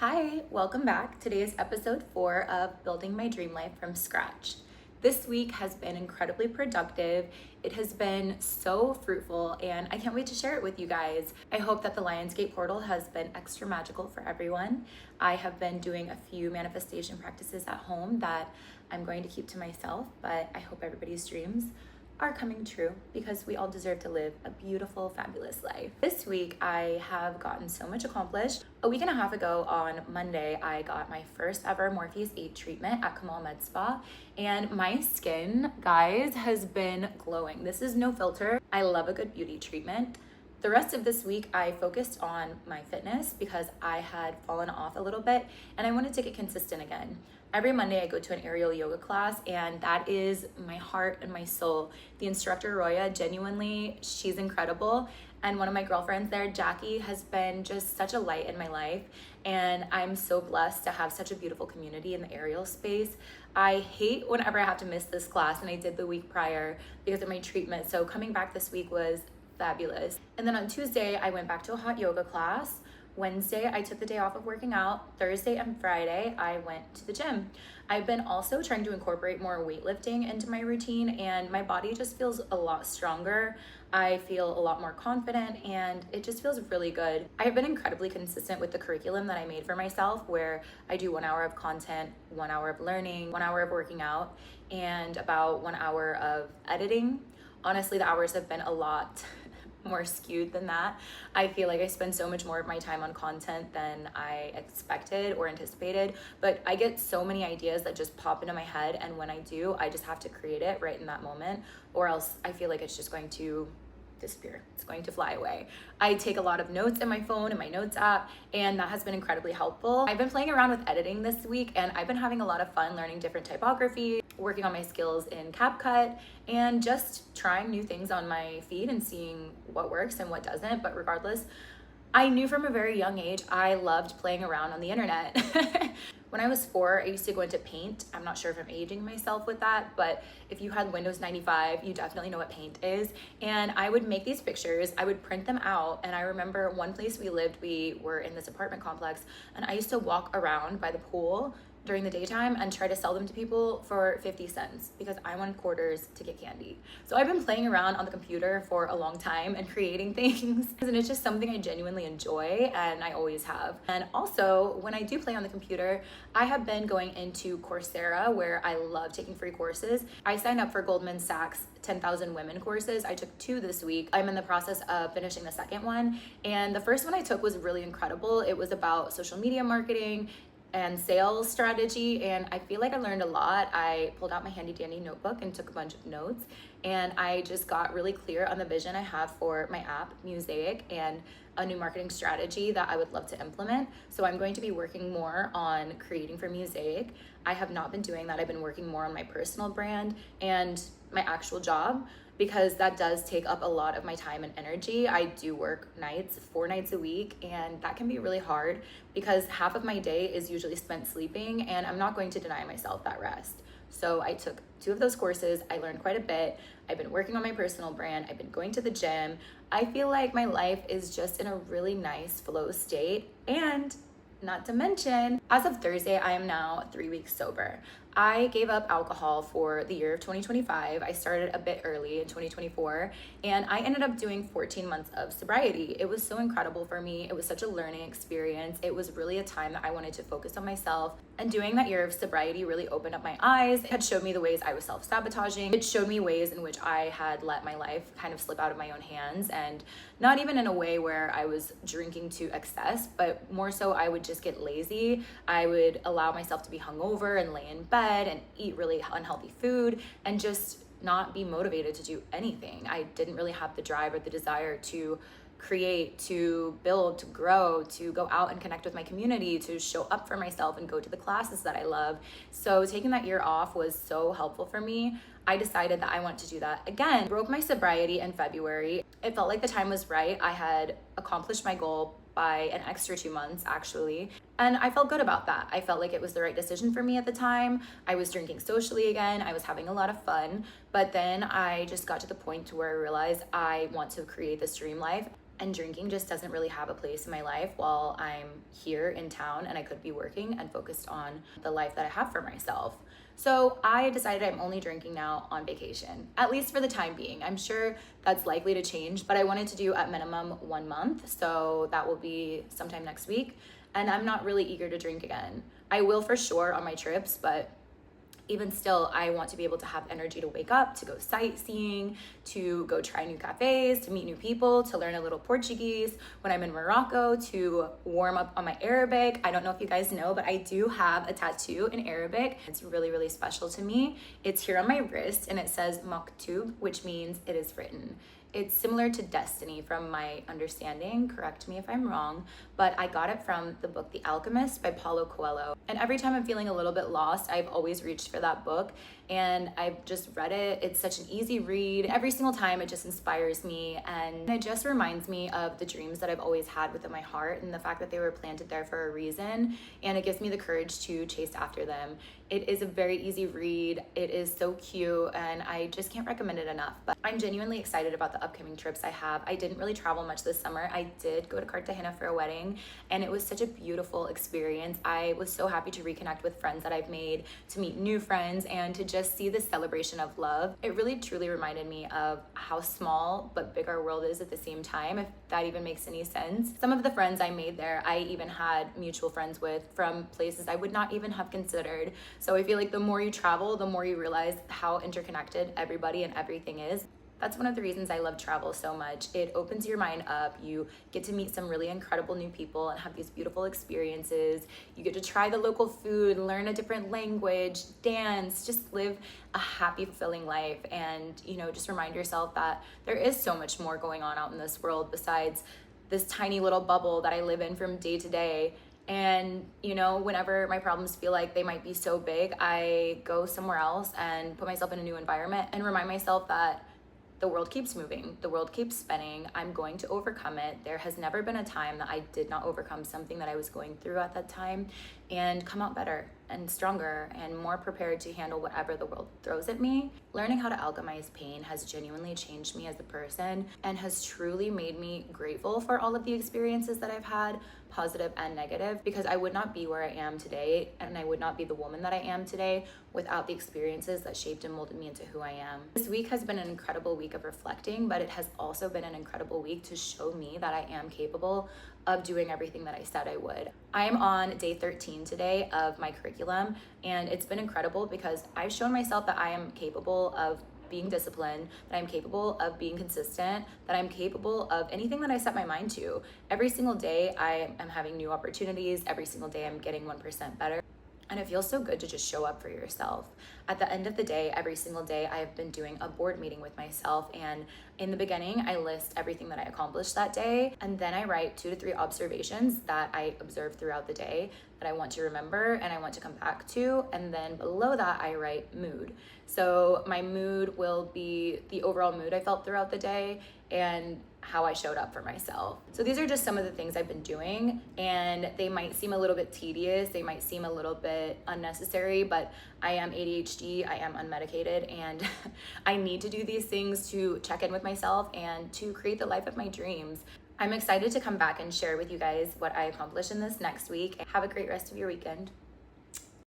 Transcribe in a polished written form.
Hi, welcome back. Today is episode 4 of Building My Dream Life from Scratch. This week has been incredibly productive. It has been so fruitful, and I can't wait to share it with you guys. I hope that the Lionsgate portal has been extra magical for everyone. I have been doing a few manifestation practices at home that I'm going to keep to myself, but I hope everybody's dreams are coming true because we all deserve to live a beautiful, fabulous life. This week, I have gotten so much accomplished. A week and a half ago on Monday, I got my first ever Morpheus 8 treatment at Kamal Med Spa, and my skin, guys, has been glowing. This is no filter. I love a good beauty treatment. The rest of this week, I focused on my fitness because I had fallen off a little bit and I wanted to get consistent again. Every Monday, I go to an aerial yoga class, and that is my heart and my soul. The instructor, Roya, genuinely, she's incredible. And one of my girlfriends there, Jackie, has been just such a light in my life. And I'm so blessed to have such a beautiful community in the aerial space. I hate whenever I have to miss this class, and I did the week prior because of my treatment. So coming back this week was fabulous. And then on Tuesday, I went back to a hot yoga class. Wednesday, I took the day off of working out. Thursday and Friday, I went to the gym. I've been also trying to incorporate more weightlifting into my routine, and my body just feels a lot stronger. I feel a lot more confident, and it just feels really good. I have been incredibly consistent with the curriculum that I made for myself, where I do 1 hour of content, 1 hour of learning, 1 hour of working out, and about 1 hour of editing. Honestly, the hours have been a lot more skewed than that. I feel like I spend so much more of my time on content than I expected or anticipated, but I get so many ideas that just pop into my head, and when I do, I just have to create it right in that moment, or else I feel like it's just going to disappear. It's going to fly away. I take a lot of notes in my phone and my notes app, and that has been incredibly helpful. I've been playing around with editing this week, and I've been having a lot of fun learning different typography, working on my skills in CapCut, and just trying new things on my feed and seeing what works and what doesn't. But regardless, I knew from a very young age I loved playing around on the internet. When I was 4, I used to go into Paint. I'm not sure if I'm aging myself with that, but if you had Windows 95, you definitely know what Paint is. And I would make these pictures, I would print them out, and I remember one place we lived, we were in this apartment complex, and I used to walk around by the pool during the daytime and try to sell them to people for 50 cents because I wanted quarters to get candy. So I've been playing around on the computer for a long time and creating things, and it's just something I genuinely enjoy, and I always have. And also, when I do play on the computer, I have been going into Coursera, where I love taking free courses. I signed up for Goldman Sachs 10,000 Women courses. I took 2 this week. I'm in the process of finishing the second one, and the first one I took was really incredible. It was about social media marketing and sales strategy, and I feel like I learned a lot. I pulled out my handy dandy notebook and took a bunch of notes, and I just got really clear on the vision I have for my app, Muzeaic, and a new marketing strategy that I would love to implement. So I'm going to be working more on creating for Muzeaic. I have not been doing that. I've been working more on my personal brand and my actual job, because that does take up a lot of my time and energy. I do work nights, 4 nights a week, and that can be really hard because half of my day is usually spent sleeping, and I'm not going to deny myself that rest. So I took 2 of those courses. I learned quite a bit. I've been working on my personal brand. I've been going to the gym. I feel like my life is just in a really nice flow state, and not to mention, as of Thursday, I am now 3 weeks sober. I gave up alcohol for the year of 2025. I started a bit early in 2024, and I ended up doing 14 months of sobriety. It was so incredible for me. It was such a learning experience. It was really a time that I wanted to focus on myself, and doing that year of sobriety really opened up my eyes. It had showed me the ways I was self-sabotaging. It showed me ways in which I had let my life kind of slip out of my own hands, and not even in a way where I was drinking to excess, but more so I would just get lazy. I would allow myself to be hungover and lay in bed and eat really unhealthy food and just not be motivated to do anything. I didn't really have the drive or the desire to create, to build, to grow, to go out and connect with my community, to show up for myself and go to the classes that I love. So taking that year off was so helpful for me. I decided that I want to do that again. Broke my sobriety in February. It felt like the time was right. I had accomplished my goal by an extra 2 months, actually. And I felt good about that. I felt like it was the right decision for me at the time. I was drinking socially again. I was having a lot of fun. But then I just got to the point to where I realized I want to create this dream life. and drinking just doesn't really have a place in my life while I'm here in town and I could be working and focused on the life that I have for myself. So I decided I'm only drinking now on vacation, at least for the time being. I'm sure that's likely to change, but I wanted to do at minimum 1 month. So that will be sometime next week. And I'm not really eager to drink again. I will for sure on my trips, but even still, I want to be able to have energy to wake up, to go sightseeing, to go try new cafes, to meet new people, to learn a little Portuguese when I'm in Morocco, to warm up on my Arabic. I don't know if you guys know, but I do have a tattoo in Arabic. It's really, really special to me. It's here on my wrist and it says Maktub, which means it is written. It's similar to destiny from my understanding, correct me if I'm wrong, but I got it from the book The Alchemist by Paulo Coelho. And every time I'm feeling a little bit lost, I've always reached for that book and I've just read it. It's such an easy read. Every single time it just inspires me and it just reminds me of the dreams that I've always had within my heart and the fact that they were planted there for a reason, and it gives me the courage to chase after them. It is a very easy read. It is so cute and I just can't recommend it enough. But I'm genuinely excited about the upcoming trips I have. I didn't really travel much this summer. I did go to Cartagena for a wedding and it was such a beautiful experience. I was so happy to reconnect with friends that I've made, to meet new friends, and to just see the celebration of love. It really truly reminded me of how small but big our world is at the same time, if that even makes any sense. Some of the friends I made there, I even had mutual friends with from places I would not even have considered. So I feel like the more you travel, the more you realize how interconnected everybody and everything is. That's one of the reasons I love travel so much. It opens your mind up. You get to meet some really incredible new people and have these beautiful experiences. You get to try the local food, learn a different language, dance, just live a happy, fulfilling life. And, just remind yourself that there is so much more going on out in this world besides this tiny little bubble that I live in from day to day. And, whenever my problems feel like they might be so big, I go somewhere else and put myself in a new environment and remind myself that the world keeps moving, the world keeps spinning. I'm going to overcome it. There has never been a time that I did not overcome something that I was going through at that time and come out better and stronger and more prepared to handle whatever the world throws at me. Learning how to alchemize pain has genuinely changed me as a person and has truly made me grateful for all of the experiences that I've had, positive and negative, because I would not be where I am today and I would not be the woman that I am today without the experiences that shaped and molded me into who I am. This week has been an incredible week of reflecting, but it has also been an incredible week to show me that I am capable of doing everything that I said I would. I am on day 13 today of my curriculum, and it's been incredible because I've shown myself that I am capable of being disciplined, that I'm capable of being consistent, that I'm capable of anything that I set my mind to. Every single day I am having new opportunities. Every single day I'm getting 1% better. And it feels so good to just show up for yourself. At the end of the day, every single day, I've been doing a board meeting with myself. And in the beginning, I list everything that I accomplished that day. And then I write 2 to 3 observations that I observed throughout the day that I want to remember and I want to come back to. And then below that, I write mood. So my mood will be the overall mood I felt throughout the day and how I showed up for myself. So these are just some of the things I've been doing, and they might seem a little bit tedious, they might seem a little bit unnecessary, but I am ADHD, I am unmedicated, and I need to do these things to check in with myself and to create the life of my dreams. I'm excited to come back and share with you guys what I accomplished in this next week. Have a great rest of your weekend.